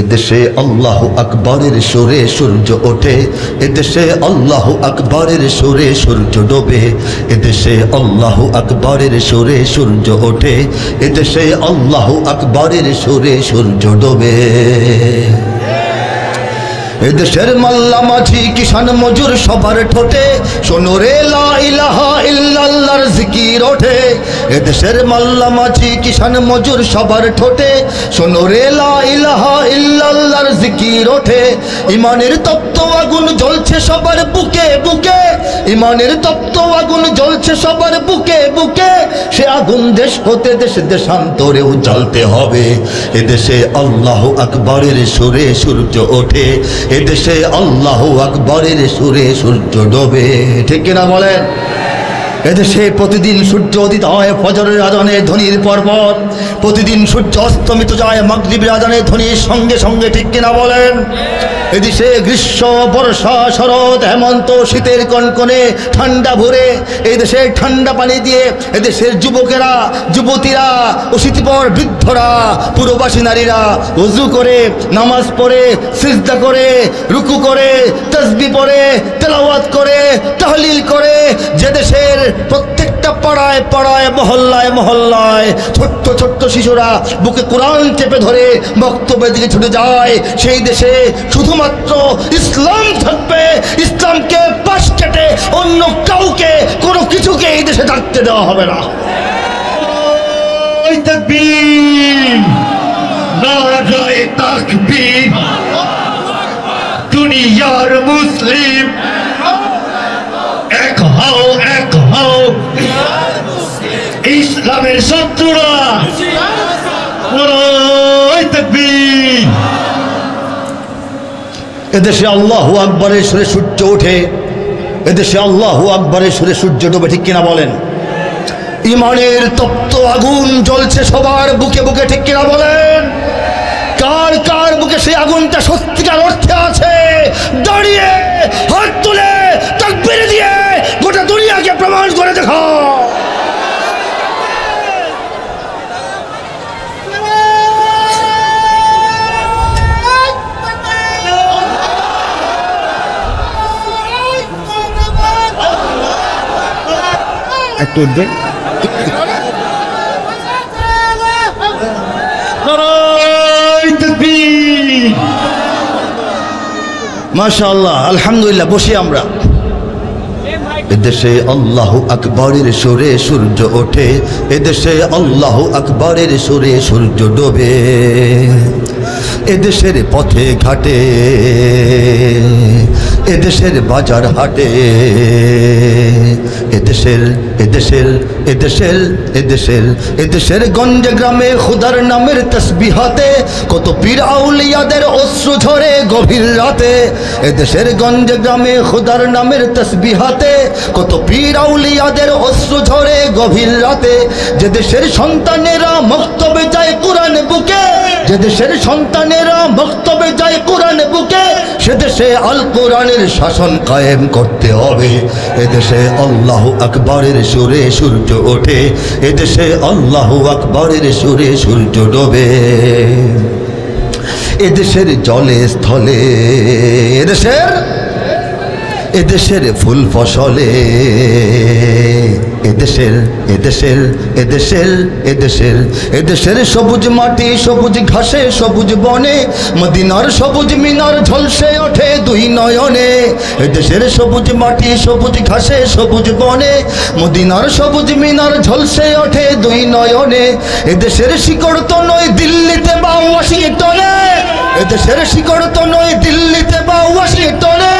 এদেশে আল্লাহু আকবরের সুরে সূর্য ওঠে, এদেশে আল্লাহু আকবরের সুরে সূর্য ডোবে। এদেশে আল্লাহু আকবরের সুরে সূর্য ওঠে, এদেশে আল্লাহু আকবরের সুরে সূর্য ডোবে। এদেশের মাল্লা মাঝি কিষান মজুর সবার ঠোঁটে শোনো রে লা ইলাহা ইল্লাল্লাহর জিকির ওঠে। এদেশের মাল্লা মাঝি কিষান মজুর সবার ঠোঁটে শোনো রে লা ইলাহা ইল্লাল্লাহর জিকির ওঠে। ইমানের তপ্ত আগুন জ্বলছে সবার বুকে বুকে, ইমানের তপ্ত আগুন জ্বলছে সবার বুকে বুকে। সে আগুন দেশ হতে দেশ দেশান্তরেও জ্বলতে হবে। এদেশে আল্লাহু আকবরের সুরে সূর্য ওঠে, এদেশে আল্লাহু আকবরের সুরে সূর্য ডোবে। ঠিক কিনা বলেন? এদেশে প্রতিদিন সূর্য উদিত হয় ফজরের আজানের ধ্বনির পরপর, প্রতিদিন সূর্য অস্তমিত যায় মাগরিবের আজানের ধ্বনির সঙ্গে সঙ্গে। ঠিক কিনা বলেন? এদেশে গ্রীষ্ম বর্ষা শরৎ হেমন্ত শীতের কনকনে ঠান্ডা ভরে এই দেশে ঠান্ডা পানি দিয়ে এদেশের যুবকেরা যুবতীরা ও শীতপর বৃদ্ধরা পুরবাসী নারীরা ওযু করে নামাজ পড়ে সিজদা করে রুকু করে তাসবিহ পড়ে তেলাওয়াত করে তাহলিল করে। যে দেশের প্রত্যেকটা পাড়ায় পাড়ায় মহল্লায় মহল্লায় ছোট্ট ছোট্ট শিশুরা বুকে কোরআন চেপে ধরে বক্তব্যের দিকে ছুটে যায়, সেই দেশে শুধুমাত্র ইসলাম থাকবে। ইসলামকে পাশ কেটে অন্য কাউকে কোনো কিছুকে এই দেশে থাকতে দেওয়া হবে না। তাকবীর, নারায়ে তাকবীর। দুনিয়ার মুসলিম এক হও এক হও, ইসলামের শত্রুরা নারায়ে তাকবীর। এদেশে আল্লাহু আকবরের সুরে সূর্য ওঠে, এদেশে আল্লাহু আকবরের সুরে সূর্য ডোবে। ঠিক কিনা বলেন? ইমানের তপ্ত আগুন জ্বলছে সবার বুকে বুকে। ঠিক কিনা বলেন? কার কার বুকে সেই আগুনটা সত্যিকার অর্থে আছে? দাঁড়িয়ে হাত তুলে তাকবীর দিয়ে গোটা দুনিয়াকে প্রমাণ করে দেখাও। একটু উঠবে। মাশাআল্লাহ, আলহামদুলিল্লাহ। বসি আমরা। এদেশে আল্লাহু আকবরের সুরে সূর্য ওঠে, এদেশে আল্লাহু আকবরের সুরে সূর্য ডোবে। এদেশের পথে ঘাটে এদেশের বাজার হাটে, এদেশের এদেশের এদেশের এদেশের এদেশের গঞ্জে গ্রামে খুদার নামের তসবিহাতে কত পীর আউলিয়াদের অশ্রু ঝরে গভীর রাতে। এদেশের গঞ্জে গ্রামে খুদার নামের তসবিহাতে কত পীর আউলিয়াদের অশ্রু ঝরে গভীর রাতে। যে দেশের সন্তানেরা মক্তবে যায় কোরআন বুকে, যে দেশের সন্তানেরা মক্তবে যায় কোরআন বুকে, সে দেশে আল কোরআনের শাসন কায়েম করতে হবে। এদেশে আল্লাহু আকবরের সুরে সূর্য ওঠে, এদেশে আল্লাহু আকবরের সুরে সূর্য ডোবে। এদেশের জলে স্থলে এদেশের ফুল ফসলে, এদেশের এদেশের এদেশের এদেশের এদেশের সবুজ মাটি সবুজ ঘাসে সবুজ বনে, মদিনার সবুজ মিনার ঝলসে ওঠে দুই নয়নে। এদেশের সবুজ মাটি সবুজ ঘাসে সবুজ বনে, মদিনার সবুজ মিনার ঝলসে ওঠে দুই নয়নে। এদেশের শিকড় তো নয় দিল্লিতে বা ওয়াশিংটনে, এদেশের শিকড় তো নয় দিল্লিতে বা ওয়াশিংটনে,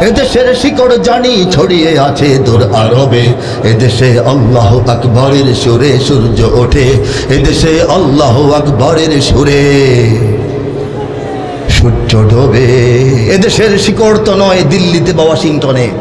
এদেশের শিকড় জানি ছড়িয়ে আছে দূর আরবে। এদেশে আল্লাহু আকবরের সুরে সূর্য ওঠে, এদেশে আল্লাহু আকবরের সুরে সূর্য ডোবে। এদেশের শিকড় তো নয় দিল্লিতে বা ওয়াশিংটনে,